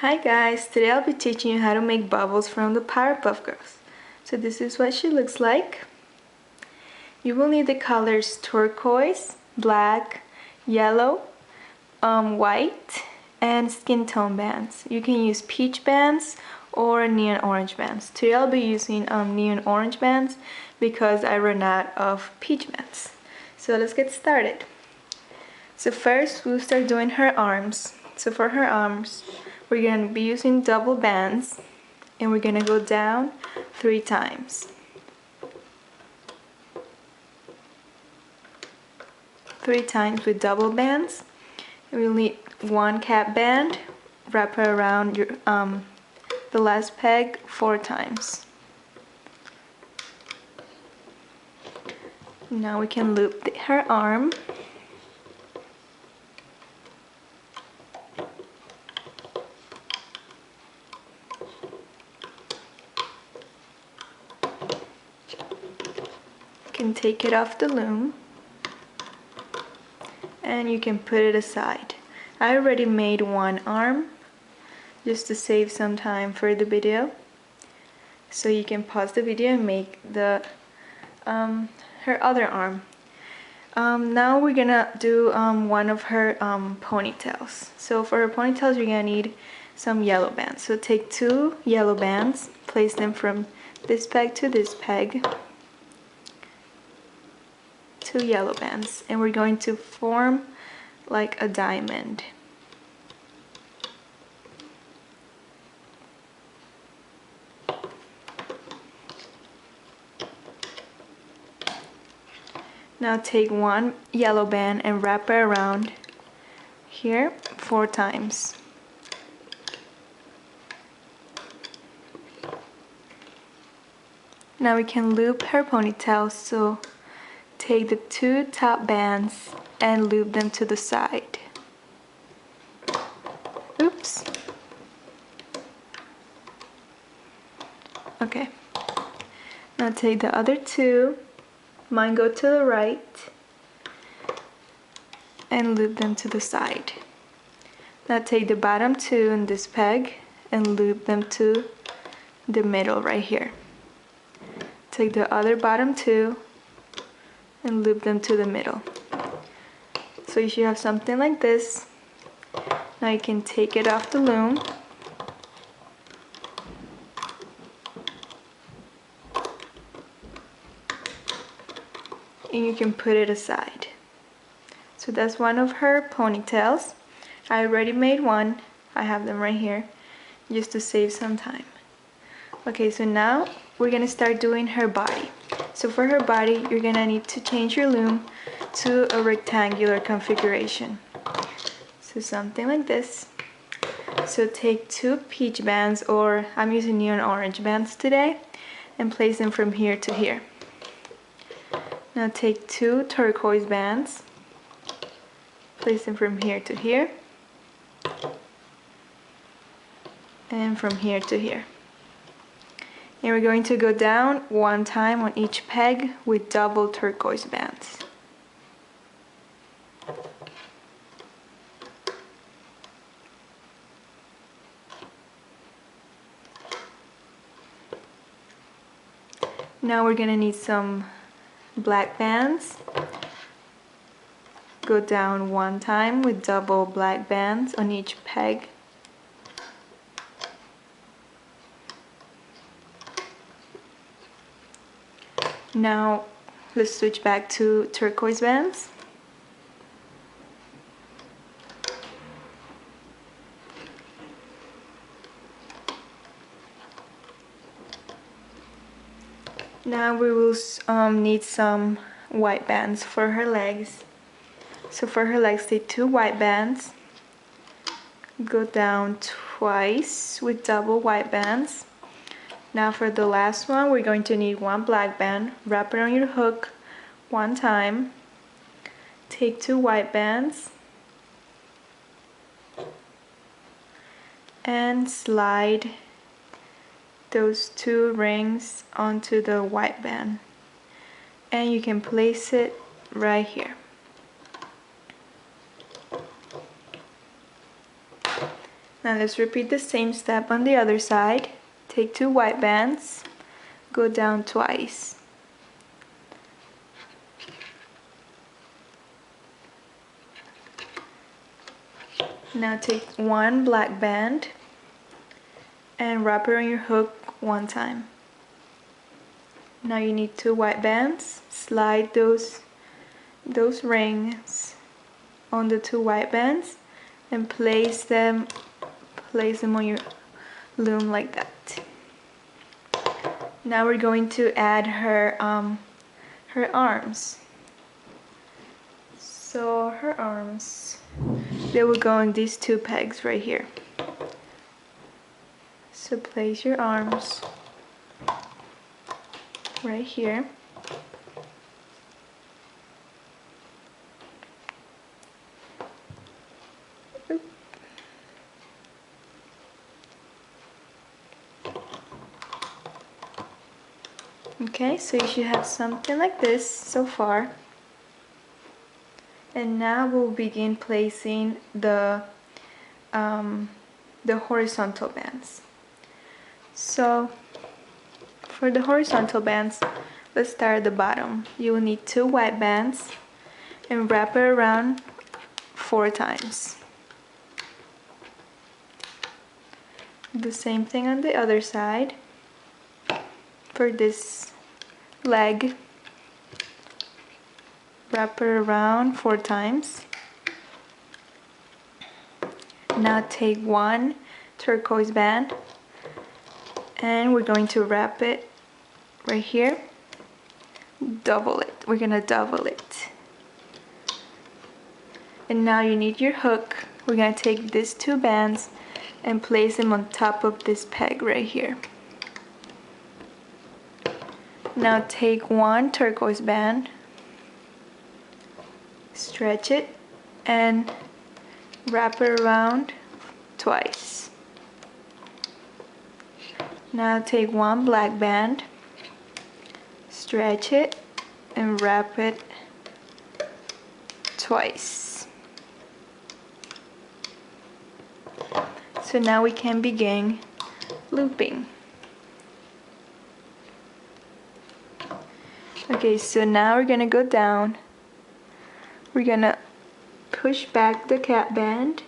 Hi guys, today I'll be teaching you how to make bubbles from the Powerpuff Girls. So this is what she looks like. You will need the colors turquoise, black, yellow, white, and skin tone bands. You can use peach bands or neon orange bands. Today I'll be using neon orange bands because I ran out of peach bands. So let's get started. So first we'll start doing her arms. So for her arms, we're going to be using double bands and we're going to go down 3 times. 3 times with double bands. And we'll need 1 cap band, wrap it around your the last peg 4 times. Now we can loop her arm. Can take it off the loom and you can put it aside. I already made 1 arm just to save some time for the video, so you can pause the video and make the her other arm. Now we're gonna do one of her ponytails. So for her ponytails you're gonna need some yellow bands. So take 2 yellow bands, place them from this peg to this peg. 2 yellow bands, and we're going to form like a diamond. Now take 1 yellow band and wrap it around here 4 times. Now we can loop her ponytail, so take the 2 top bands and loop them to the side. Oops. Okay. Now take the other 2, mine go to the right, and loop them to the side. Now take the bottom 2 in this peg and loop them to the middle right here. Take the other bottom 2 and loop them to the middle. So you should have something like this. Now you can take it off the loom. And you can put it aside. So that's one of her ponytails. I already made 1. I have them right here just to save some time. Okay, so now we're gonna start doing her body. So for her body, you're gonna need to change your loom to a rectangular configuration. So something like this. So take 2 peach bands, or I'm using neon orange bands today, and place them from here to here. Now take 2 turquoise bands, place them from here to here, and from here to here. And we're going to go down 1 time on each peg with double turquoise bands. Now we're gonna need some black bands. Go down 1 time with double black bands on each peg. Now let's switch back to turquoise bands. Now we will need some white bands for her legs. So for her legs, take 2 white bands. Go down twice with double white bands. Now for the last one, we're going to need 1 black band. Wrap it on your hook 1 time. Take 2 white bands and slide those 2 rings onto the white band. And you can place it right here. Now let's repeat the same step on the other side. Take 2 white bands, go down twice. Now take 1 black band and wrap it on your hook 1 time. Now you need 2 white bands. Slide those rings on the 2 white bands and place them on your loom like that. Now we're going to add her arms. So her arms, they will go on these 2 pegs right here. So place your arms right here. Okay, so you should have something like this so far. And now we'll begin placing the horizontal bands. So for the horizontal bands, let's start at the bottom. You will need 2 white bands and wrap it around 4 times. The same thing on the other side. For this leg, wrap it around 4 times. Now take 1 turquoise band and we're going to wrap it right here. Double it. We're gonna double it. And now you need your hook. We're gonna take these 2 bands and place them on top of this peg right here. Now take 1 turquoise band, stretch it, and wrap it around twice. Now take 1 black band, stretch it, and wrap it twice. So now we can begin looping. Okay, so now we're gonna go down. We're gonna push back the cap band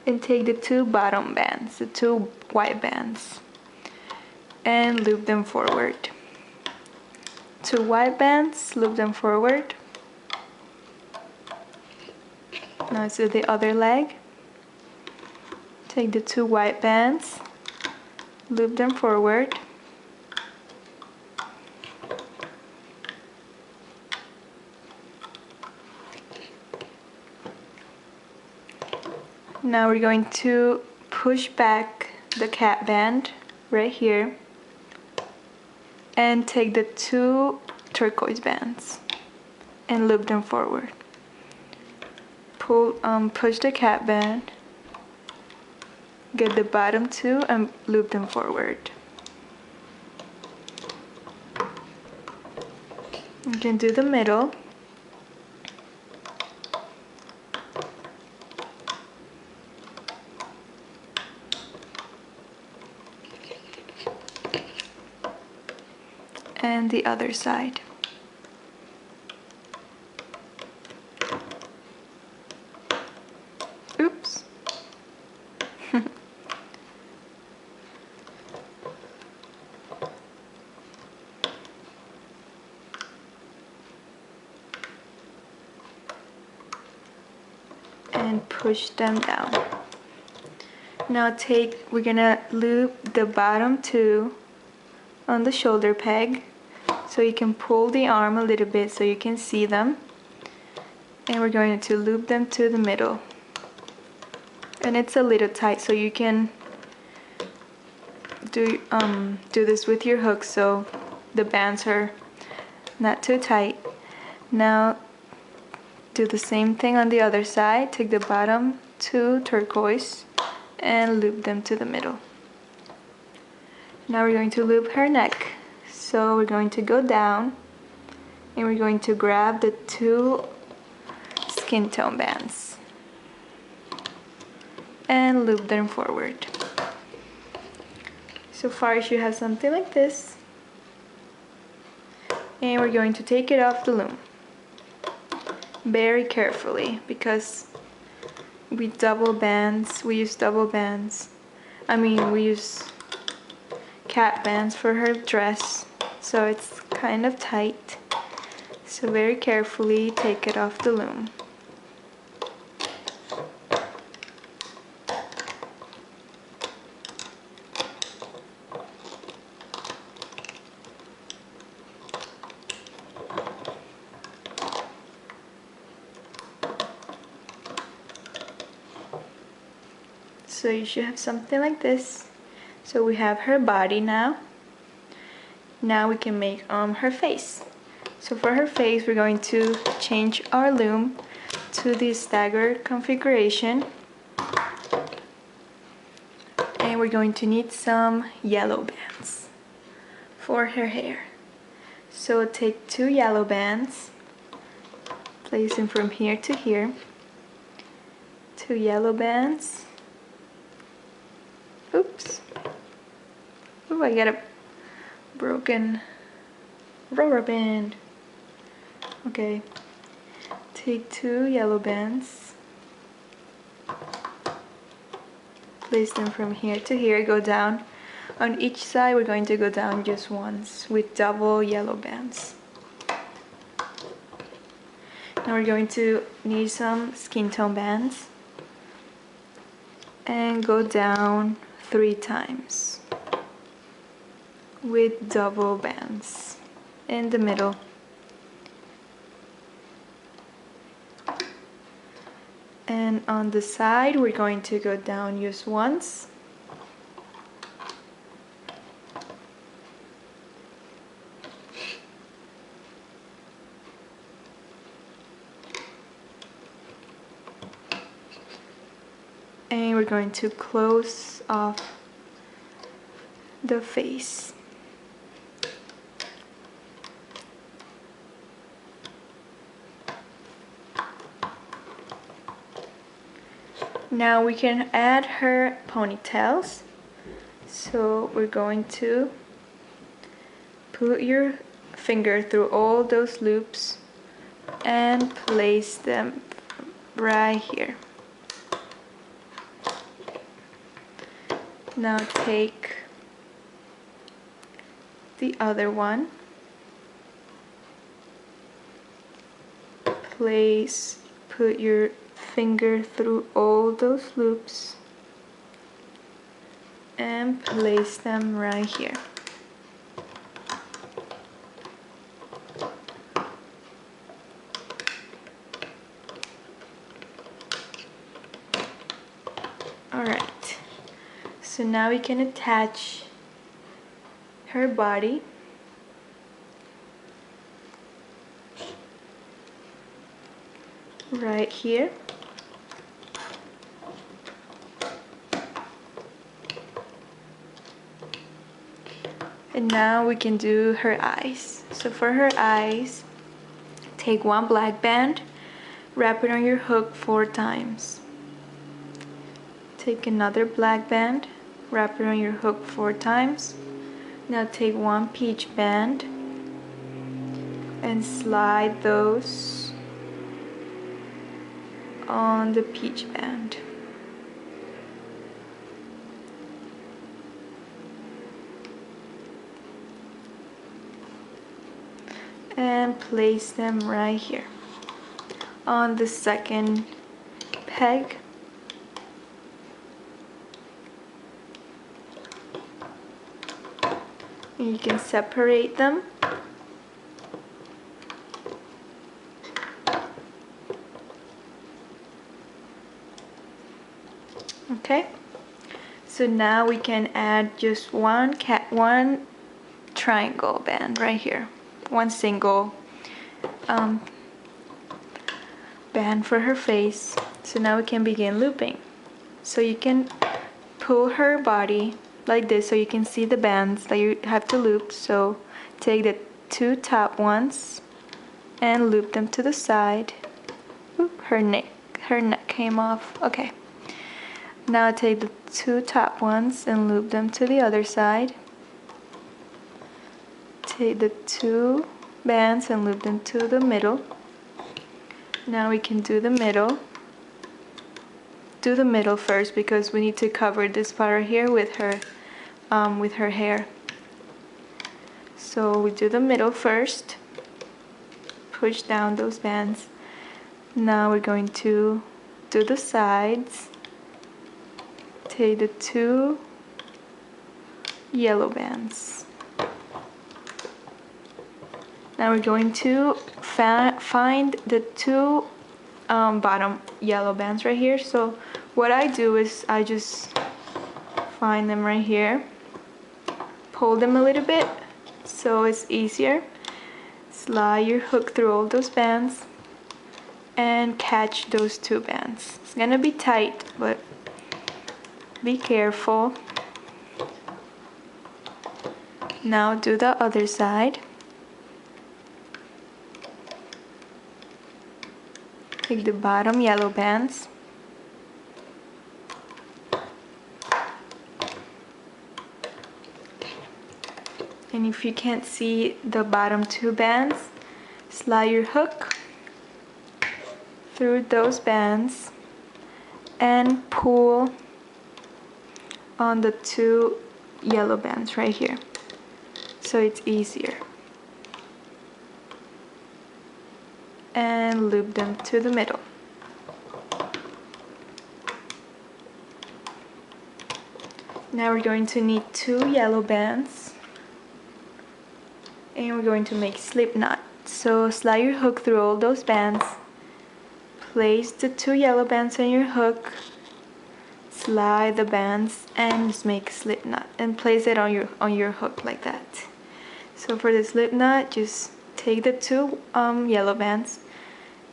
and take the 2 bottom bands, the 2 white bands, and loop them forward. 2 white bands, loop them forward. Now let's do the other leg. Take the 2 white bands, loop them forward. Now we're going to push back the cap band right here and take the 2 turquoise bands and loop them forward. Push the cap band, get the bottom 2 and loop them forward. You can do the middle. And the other side. Oops. And push them down. Now we're gonna loop the bottom 2 on the shoulder peg, so you can pull the arm a little bit so you can see them, and we're going to loop them to the middle. And it's a little tight, so you can do this with your hook so the bands are not too tight. Now do the same thing on the other side. Take the bottom 2 turquoise and loop them to the middle. Now we're going to loop her neck. So we're going to go down and we're going to grab the 2 skin tone bands. and loop them forward. So far you have something like this, and we're going to take it off the loom very carefully because we use double bands. We use cat bands for her dress, so it's kind of tight. So very carefully take it off the loom. So you should have something like this. So we have her body now. Now we can make her face. So for her face, we're going to change our loom to the staggered configuration. And we're going to need some yellow bands for her hair. So take 2 yellow bands, place them from here to here. 2 yellow bands. Oops. Ooh, I got a broken rubber band. Okay. Take 2 yellow bands. Place them from here to here. Go down. On each side, we're going to go down just once with double yellow bands. Now we're going to need some skin tone bands. And go down 3 times with double bands in the middle. And on the side we're going to go down just once. And we're going to close off the face. Now we can add her ponytails. So we're going to put your finger through all those loops and place them right here. Now take the other one, put your finger through all those loops and place them right here. Alright, so now we can attach her body. Right here. And now we can do her eyes. So for her eyes, take 1 black band, wrap it on your hook 4 times. Take another black band, wrap it on your hook 4 times. Now take 1 peach band and slide those on the peach band. And place them right here on the second peg. And you can separate them. Okay, so now we can add just one triangle band right here, 1 single band for her face. So now we can begin looping. So you can pull her body like this so you can see the bands that you have to loop. So take the 2 top ones and loop them to the side. Oop, her neck came off. Okay. Now take the two top ones and loop them to the other side. Take the two bands and loop them to the middle. Now we can do the middle. Do the middle first because we need to cover this part right here with her hair. So we do the middle first. Push down those bands. Now we're going to do the sides. Take the two yellow bands. Now we're going to find the two bottom yellow bands right here. So what I do is I just find them right here, pull them a little bit so it's easier, slide your hook through all those bands and catch those two bands. It's gonna be tight, but be careful. Now do the other side. Take the bottom yellow bands. And if you can't see the bottom two bands, slide your hook through those bands and pull on the two yellow bands right here, so it's easier. And loop them to the middle. Now we're going to need two yellow bands and we're going to make slip knot. So slide your hook through all those bands, place the two yellow bands on your hook, slide the bands and just make a slip knot and place it on your hook like that. So for the slip knot, just take the two yellow bands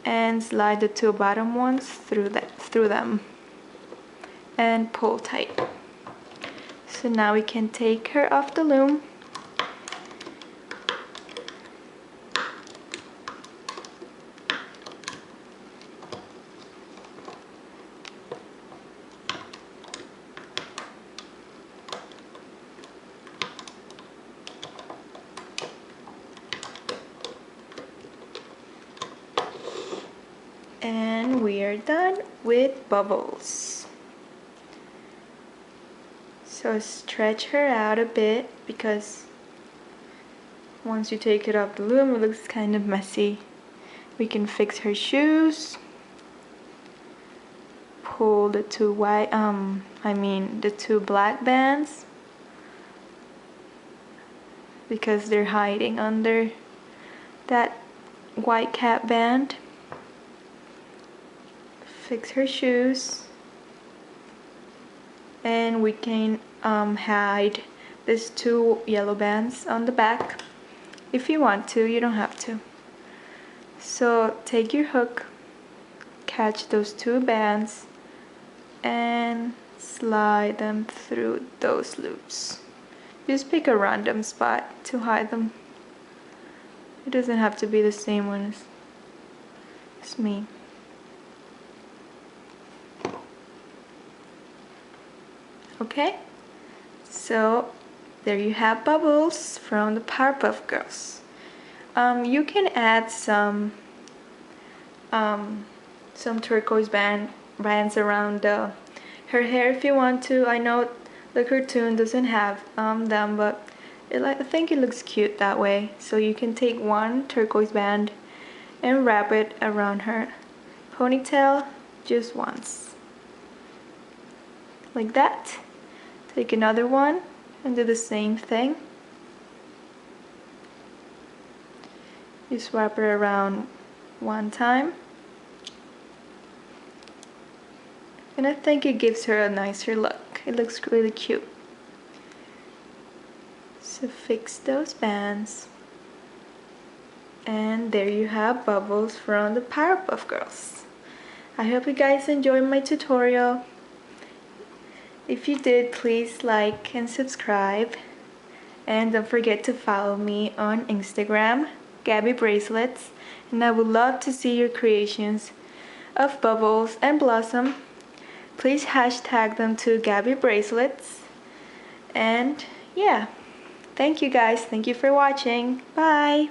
and slide the two bottom ones through them and pull tight. So now we can take her off the loom. And we are done with Bubbles. So stretch her out a bit because once you take it off the loom it looks kind of messy. We can fix her shoes. Pull the two the two black bands because they're hiding under that white cap band. Fix her shoes, and we can hide these two yellow bands on the back if you want to. You don't have to. So take your hook, catch those two bands and slide them through those loops. Just pick a random spot to hide them. It doesn't have to be the same one as me. Okay, so there you have Bubbles from the Powerpuff Girls. You can add some turquoise bands around her hair if you want to. I know the cartoon doesn't have them, but I think it looks cute that way. So you can take one turquoise band and wrap it around her ponytail just once, like that. Take another one and do the same thing. Just wrap it around one time. And I think it gives her a nicer look. It looks really cute. So fix those bands. And there you have Bubbles from the Powerpuff Girls. I hope you guys enjoyed my tutorial. If you did, please like and subscribe. And don't forget to follow me on Instagram, Gabby Bracelets. And I would love to see your creations of Bubbles and Blossom. please hashtag them to Gabby Bracelets. And yeah, thank you guys. Thank you for watching. Bye.